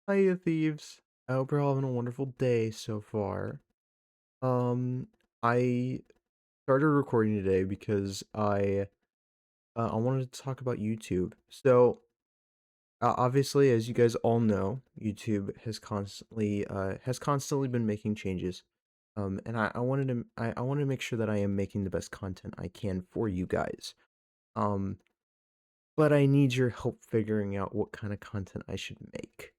Hiya, thieves. I hope you're all having a wonderful day so far. I started recording today because I wanted to talk about YouTube. So, obviously, as you guys all know, YouTube has constantly been making changes. And I wanted to make sure that I am making the best content I can for you guys. Um, but I need your help figuring out what kind of content I should make.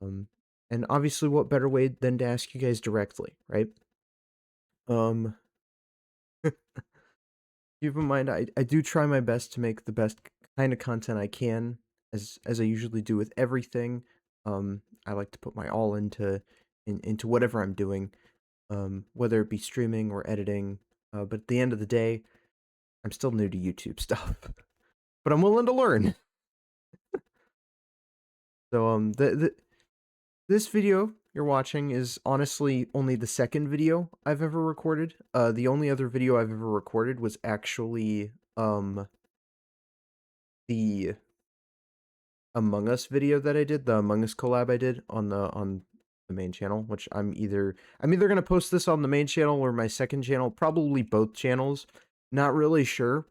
Um, and obviously, what better way than to ask you guys directly, right? Um, keep in mind, I do try my best to make the best kind of content I can, as I usually do with everything. I like to put my all into whatever I'm doing, whether it be streaming or editing. But at the end of the day, I'm still new to YouTube stuff, but I'm willing to learn. So this video you're watching is honestly only the second video I've ever recorded. The only other video I've ever recorded was actually the Among Us video that I did, the Among Us collab I did on the main channel, which I'm either gonna post this on the main channel or my second channel, probably both channels. Not really sure.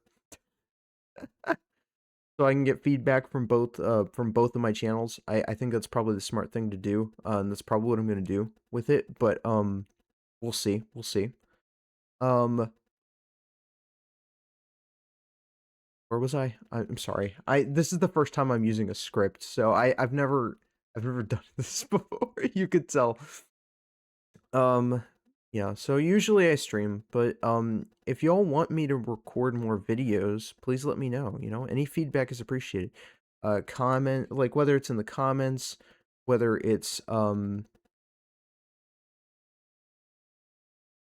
So I can get feedback from both of my channels. I think that's probably the smart thing to do. And that's probably what I'm gonna do with it. But we'll see. We'll see. Um, where was I? I'm sorry. This is the first time I'm using a script, so I've never done this before. You could tell. Um, yeah. So usually I stream, but if y'all want me to record more videos, please let me know. Any feedback is appreciated. Comment, like, whether it's in the comments, whether it's on,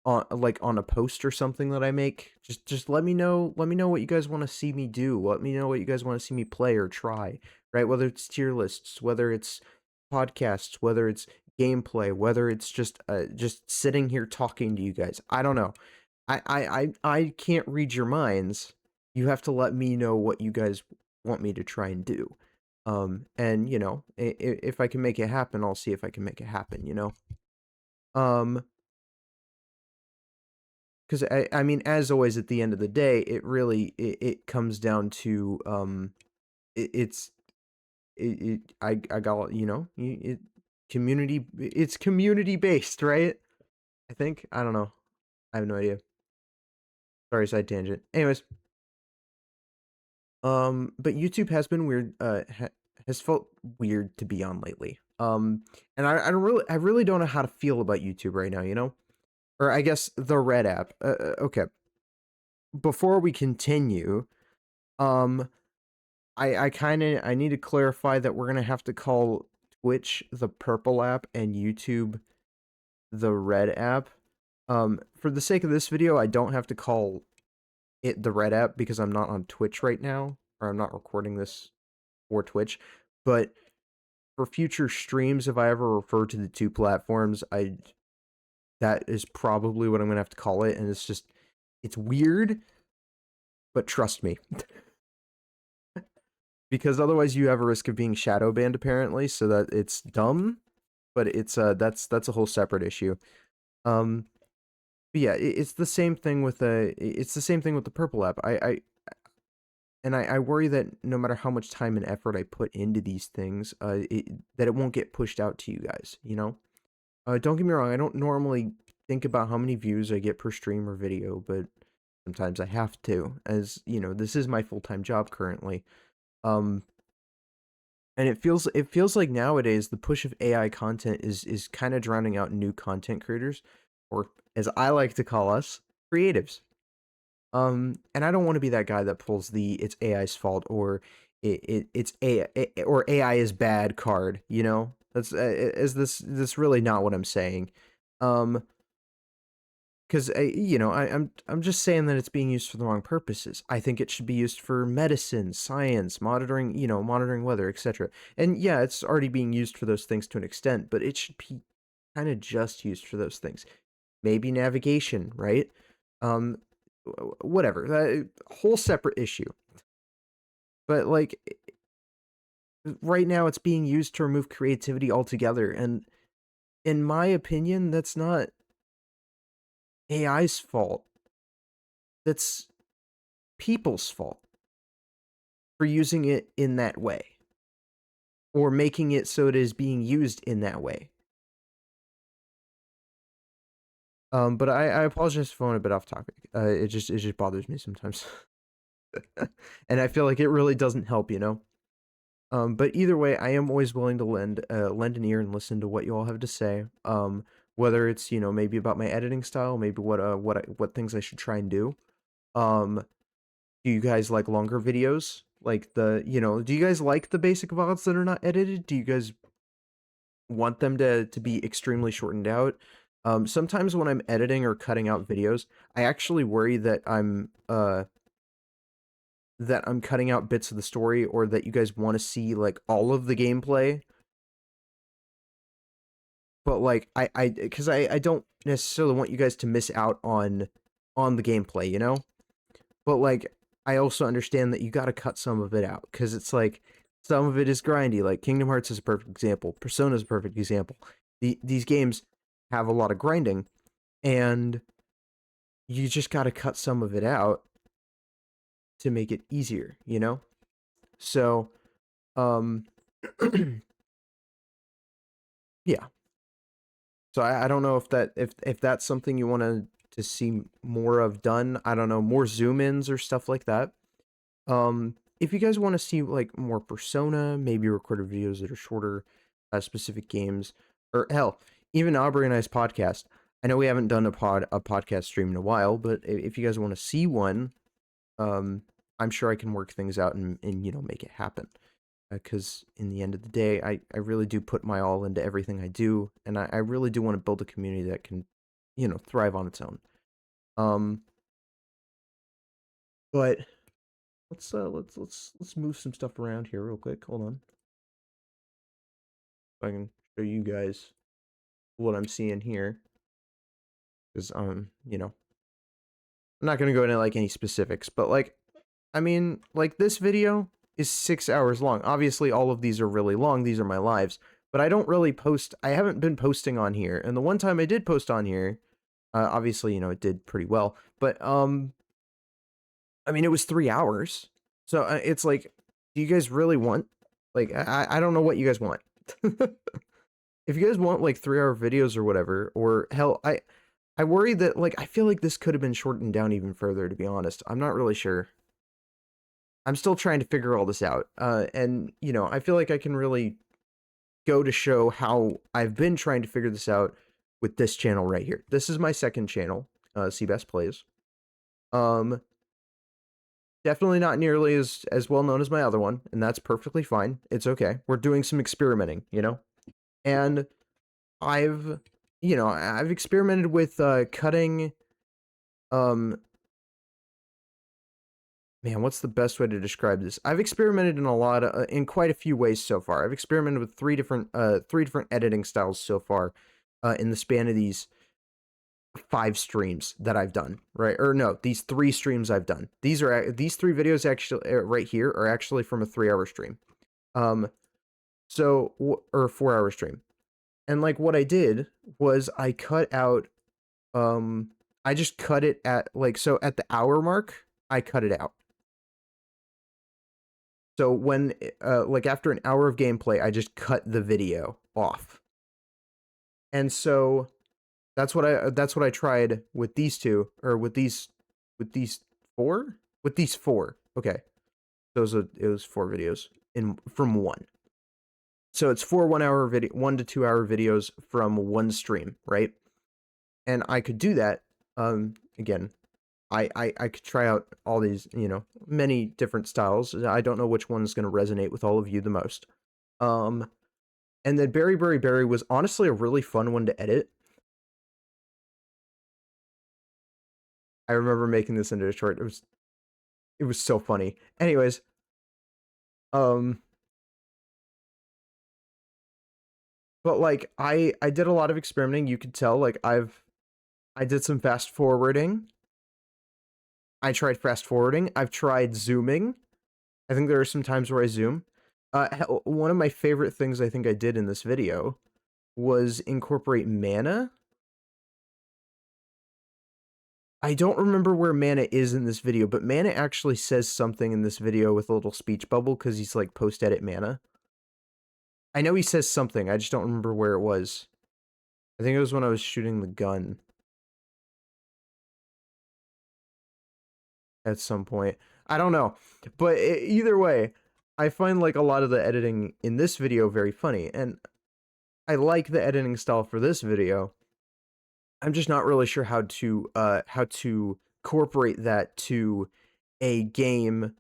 like, on a post or something that I make. Just let me know. Let me know what you guys want to see me do. Let me know what you guys want to see me play or try. Right? Whether it's tier lists, whether it's podcasts, whether it's gameplay, whether it's just sitting here talking to you guys. I don't know. I can't read your minds. You have to let me know what you guys want me to try and do. And if I can make it happen, I'll see if I can make it happen. Um, because I mean, as always, at the end of the day, it comes down to it's I got it's community based, right? I think, I don't know, I have no idea. Sorry, side tangent. Anyways, but YouTube has been weird. Has felt weird to be on lately. And I really don't know how to feel about YouTube right now. Or I guess the Red app. Okay. Before we continue, um, I need to clarify that we're gonna have to call Twitch the purple app and YouTube the red app. For the sake of this video, I don't have to call it the red app because I'm not on Twitch right now, or I'm not recording this for Twitch. But for future streams, if I ever refer to the two platforms, that is probably what I'm gonna have to call it, and it's weird, but trust me. Because otherwise you have a risk of being shadow banned apparently, so that it's dumb, but that's a whole separate issue. Um but yeah, it's the same thing with the purple app. I worry that no matter how much time and effort I put into these things, that it won't get pushed out to you guys. Don't get me wrong, I don't normally think about how many views I get per stream or video, but sometimes I have to, as this is my full-time job currently. Um, and it feels like nowadays the push of AI content is kind of drowning out new content creators, or as I like to call us, creatives. And I don't want to be that guy that pulls the "it's AI's fault" or it's AI or "AI is bad" card. That's is this really not what I'm saying? Um, because I'm just saying that it's being used for the wrong purposes. I think it should be used for medicine, science, monitoring weather, etc. And yeah, it's already being used for those things to an extent, but it should be kind of just used for those things. Maybe navigation, right? Um, whatever. Whole separate issue. But like, right now it's being used to remove creativity altogether, and in my opinion, that's not AI's fault. That's people's fault for using it in that way or making it so it is being used in that way. But I apologize for going a bit off topic. It just bothers me sometimes, and I feel like it really doesn't help, you know. But either way, I am always willing to lend an ear and listen to what you all have to say. Whether it's, you know, maybe about my editing style, maybe what things I should try and do. Do you guys like longer videos? Like do you guys like the basic VODs that are not edited? Do you guys want them to be extremely shortened out? Sometimes when I'm editing or cutting out videos, I actually worry that I'm cutting out bits of the story, or that you guys want to see like all of the gameplay. But like because I don't necessarily want you guys to miss out on the gameplay, you know? But like I also understand that you got to cut some of it out, cuz it's like some of it is grindy. Like Kingdom Hearts is a perfect example. Persona is a perfect example. These games have a lot of grinding, and you just got to cut some of it out to make it easier, you know? So, um yeah. So I don't know if that's something you want to see more of done. I don't know, more zoom ins or stuff like that. If you guys want to see like more Persona, maybe recorded videos that are shorter, specific games, or hell, even Aubrey and I's podcast. I know we haven't done a podcast stream in a while, but if you guys want to see one, I'm sure I can work things out and you know, make it happen. Because in the end of the day, I really do put my all into everything I do, and I really do want to build a community that can, you know, thrive on its own. But let's move some stuff around here real quick. Hold on, if I can show you guys what I'm seeing here, because you know, I'm not gonna go into like any specifics, but like, I mean, like this video is 6 hours long. Obviously, all of these are really long. These are my lives, but I don't really post. I haven't been posting on here, and the one time I did post on here, obviously, you know, it did pretty well. But I mean, it was 3 hours, so it's like, do you guys really want? Like, I don't know what you guys want. If you guys want like 3 hour videos or whatever, or hell, I worry that like I feel like this could have been shortened down even further. To be honest, I'm not really sure. I'm still trying to figure all this out. And you know, I feel like I can really go to show how I've been trying to figure this out with this channel right here. This is my second channel, Seabass Plays. Definitely not nearly as well known as my other one, and that's perfectly fine. It's okay. We're doing some experimenting, you know? And I've I've experimented with cutting man, what's the best way to describe this? I've experimented in a lot of, in quite a few ways so far. I've experimented with three different editing styles so far, in the span of these 5 streams that I've done, right? Or no, these 3 streams I've done. These 3 videos actually right here are actually from a 3 hour stream. So or 4 hour stream. And like what I did was I cut out I just cut it at like, so at the hour mark, I cut it out. So when like after an hour of gameplay, I just cut the video off. And so that's what I tried with these two, or with these 4? With these 4. Okay. So it was 4 videos from one. So it's 4 1 hour 1 to 2 hour videos from one stream, right? And I could do that. Again, I could try out all these, you know, many different styles. I don't know which one is going to resonate with all of you the most. And then Berry Berry Berry was honestly a really fun one to edit. I remember making this into a short. It was so funny. Anyways, but like I did a lot of experimenting. You could tell like I did some fast forwarding. I tried fast forwarding. I've tried zooming. I think there are some times where I zoom. One of my favorite things I think I did in this video was incorporate mana. I don't remember where Mana is in this video, but Mana actually says something in this video with a little speech bubble because he's like post-edit Mana. I know he says something, I just don't remember where it was. I think it was when I was shooting the gun. At some point. I don't know. But either way, I find like a lot of the editing in this video very funny, and I like the editing style for this video. I'm just not really sure how to incorporate that to a game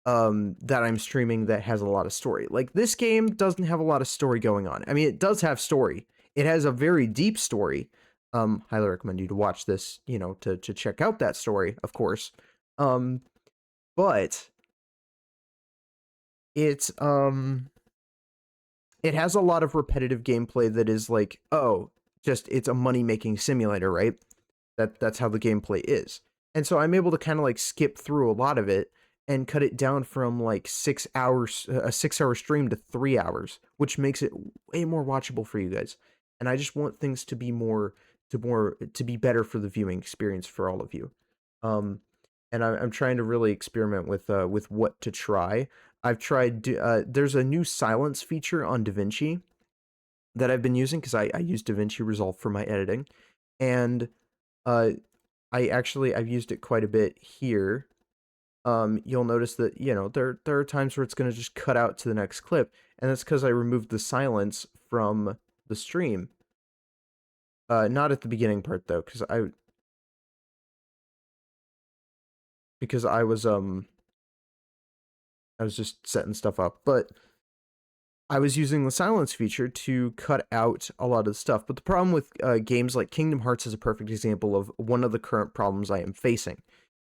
that I'm streaming that has a lot of story. Like, this game doesn't have a lot of story going on. I mean, it does have story. It has a very deep story. Highly recommend you to watch this, you know, to check out that story, of course. But it's it has a lot of repetitive gameplay that is like, oh, just it's a money-making simulator, right? That's how the gameplay is. And so I'm able to kind of like skip through a lot of it and cut it down from like 6 hours, a 6-hour stream to 3 hours, which makes it way more watchable for you guys. And I just want things to be to be better for the viewing experience for all of you. And I'm trying to really experiment with what to try. I've tried, there's a new silence feature on DaVinci that I've been using because I use DaVinci Resolve for my editing. And I've used it quite a bit here. You'll notice that, you know, there are times where it's going to just cut out to the next clip, and that's because I removed the silence from the stream. Not at the beginning part though, because I was just setting stuff up, but I was using the silence feature to cut out a lot of the stuff. But the problem with games like Kingdom Hearts is a perfect example of one of the current problems I am facing.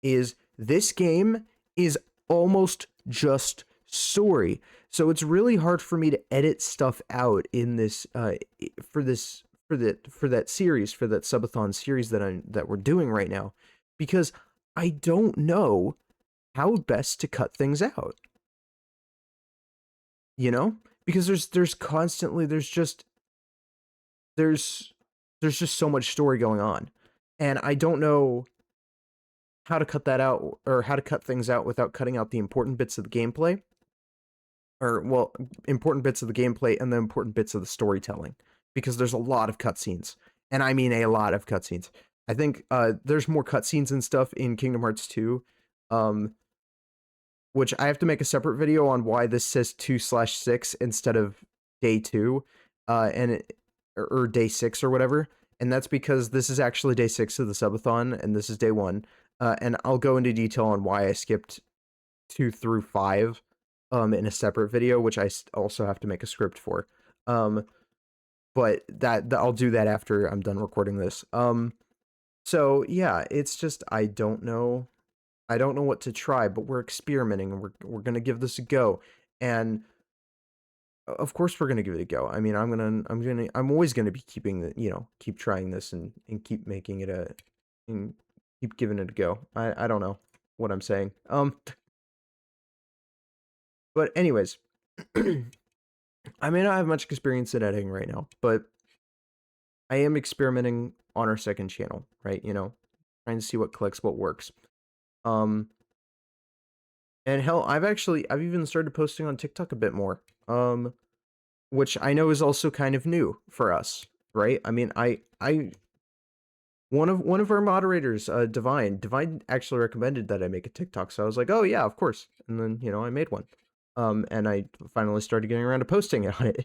Is this game is almost just story. So it's really hard for me to edit stuff out in this for that series, for that subathon series that we're doing right now, because I don't know how best to cut things out. You know? Because there's constantly there's just so much story going on. And I don't know how to cut that out, or how to cut things out without cutting out the important bits of the gameplay. Or, well, important bits of the gameplay and the important bits of the storytelling. Because there's a lot of cutscenes. And I mean a lot of cutscenes. I think there's more cutscenes and stuff in Kingdom Hearts 2. Which I have to make a separate video on why this says 2/6 instead of day 2. Or day 6 or whatever. And that's because this is actually day 6 of the subathon, and this is day 1. And I'll go into detail on why I skipped 2 through 5 in a separate video, which I also have to make a script for. But that I'll do that after I'm done recording this. So yeah, it's just I don't know what to try, but we're experimenting, and we're gonna give this a go. And of course we're gonna give it a go. I mean, I'm always gonna be keep trying this and keep making it and keep giving it a go. I don't know what I'm saying. But anyways, I may not have much experience in editing right now, but I am experimenting on our second channel, right? You know, trying to see what clicks, what works. And hell, I've even started posting on TikTok a bit more. Which I know is also kind of new for us, right? I mean, one of our moderators, Divine actually recommended that I make a TikTok, so I was like, oh yeah, of course. And then, you know, I made one. And I finally started getting around to posting on it.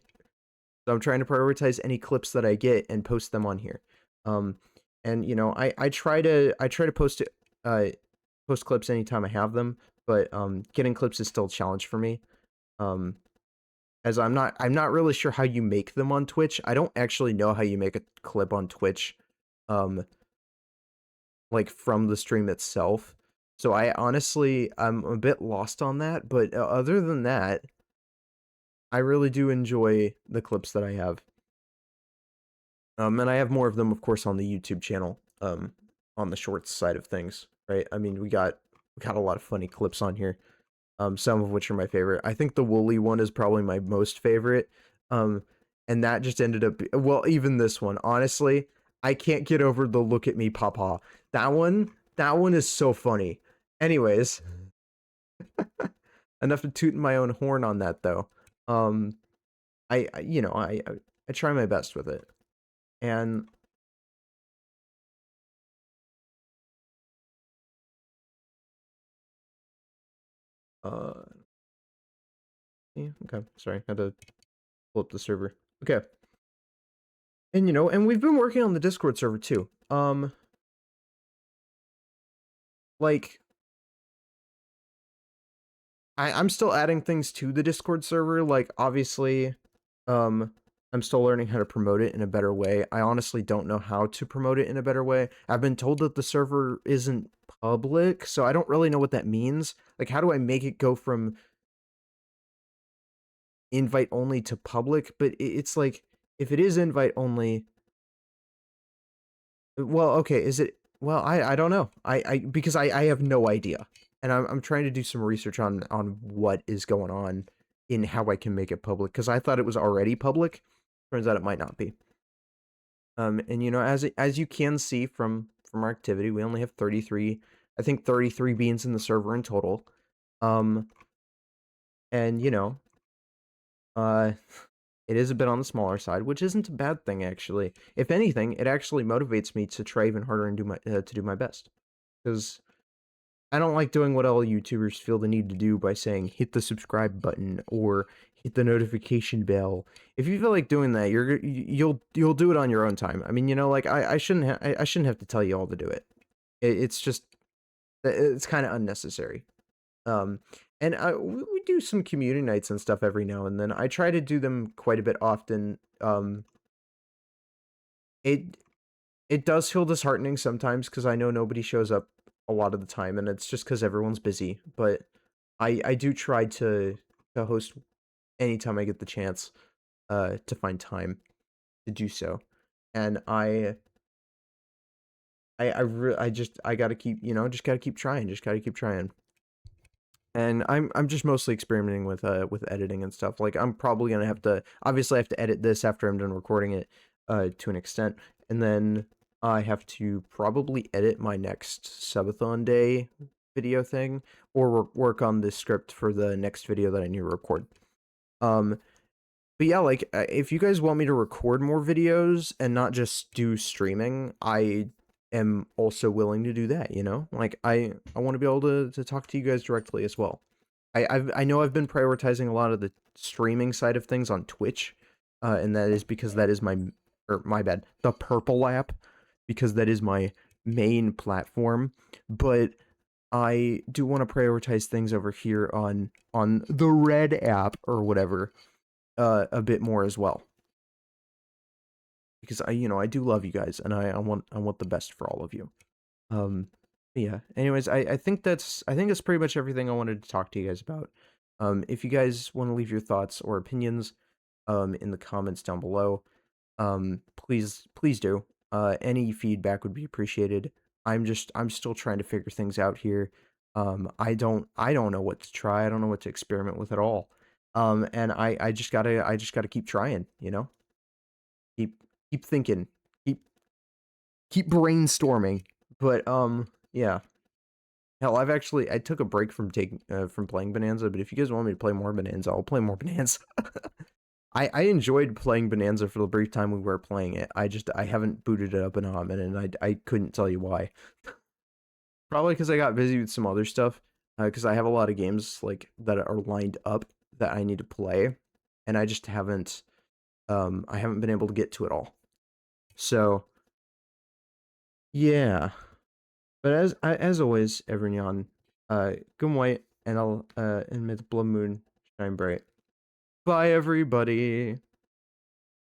So I'm trying to prioritize any clips that I get and post them on here. And you know, I try to post clips anytime I have them, but getting clips is still a challenge for me. As I'm not really sure how you make them on Twitch. I don't actually know how you make a clip on Twitch, like from the stream itself. So I'm a bit lost on that, but other than that, I really do enjoy the clips that I have. And I have more of them, of course, on the YouTube channel, on the shorts side of things, right? I mean, we got a lot of funny clips on here. some of which are my favorite. I think the Wooly one is probably my most favorite. Um, and that just ended up well, even this one, honestly, I can't get over the look at me, papa. That one is so funny. Anyways, enough to tooting my own horn on that though. Um, I try my best with it, and uh, yeah, okay, sorry, had to pull up the server. Okay, and and we've been working on the Discord server too. Like I'm still adding things to the Discord server. Like obviously, um, I'm still learning how to promote it in a better way. I honestly don't know how to promote it in a better way. I've been told that the server isn't public, so I don't really know what that means. Like, how do I make it go from invite only to public? But it's like, if it is invite only, well, okay, is it? Well, I don't know. I because I have no idea, and I'm trying to do some research on what is going on in how I can make it public because I thought it was already public. Turns out it might not be. And as you can see from our activity, we only have 33. I think 33 beans in the server in total. Um, and uh, it is a bit on the smaller side, which isn't a bad thing actually. If anything, it actually motivates me to try even harder and do my best. Because I don't like doing what all YouTubers feel the need to do by saying hit the subscribe button or hit the notification bell. If you feel like doing that, you'll do it on your own time. I mean, like I shouldn't have to tell you all to do it. It's just it's kind of unnecessary. Um, and we do some community nights and stuff every now and then. I try to do them quite a bit often. It it does feel disheartening sometimes because I know nobody shows up a lot of the time, and it's just because everyone's busy. But I do try to host anytime I get the chance, to find time to do so, and I gotta keep just gotta keep trying, just gotta keep trying. And I'm just mostly experimenting with editing and stuff. Like I'm probably gonna have to obviously I have to edit this after I'm done recording it to an extent, and then I have to probably edit my next subathon day video thing or work on the script for the next video that I need to record. Um, but yeah, like if you guys want me to record more videos and not just do streaming, I am also willing to do that, Like I want to be able to talk to you guys directly as well. I know I've been prioritizing a lot of the streaming side of things on Twitch, and that is because that is my bad, the Purple app, because that is my main platform. But I do want to prioritize things over here on the Red app or whatever, a bit more as well. Because I do love you guys, and I want the best for all of you. Yeah. Anyways, I think that's pretty much everything I wanted to talk to you guys about. If you guys want to leave your thoughts or opinions, in the comments down below, please do. Any feedback would be appreciated. I'm still trying to figure things out here. I don't know what to try. I don't know what to experiment with at all. And I just gotta keep trying. Keep keep thinking. Keep keep brainstorming. But yeah. Hell, I took a break from playing Bonanza, but if you guys want me to play more Bonanza, I'll play more Bonanza. I enjoyed playing Bonanza for the brief time we were playing it. I haven't booted it up in a hot minute, and I couldn't tell you why. Probably because I got busy with some other stuff. Because I have a lot of games like that are lined up that I need to play, and I just haven't been able to get to it all. So yeah. But as always, everyone, good white, and I'll and may the blood moon shine bright. Bye, everybody.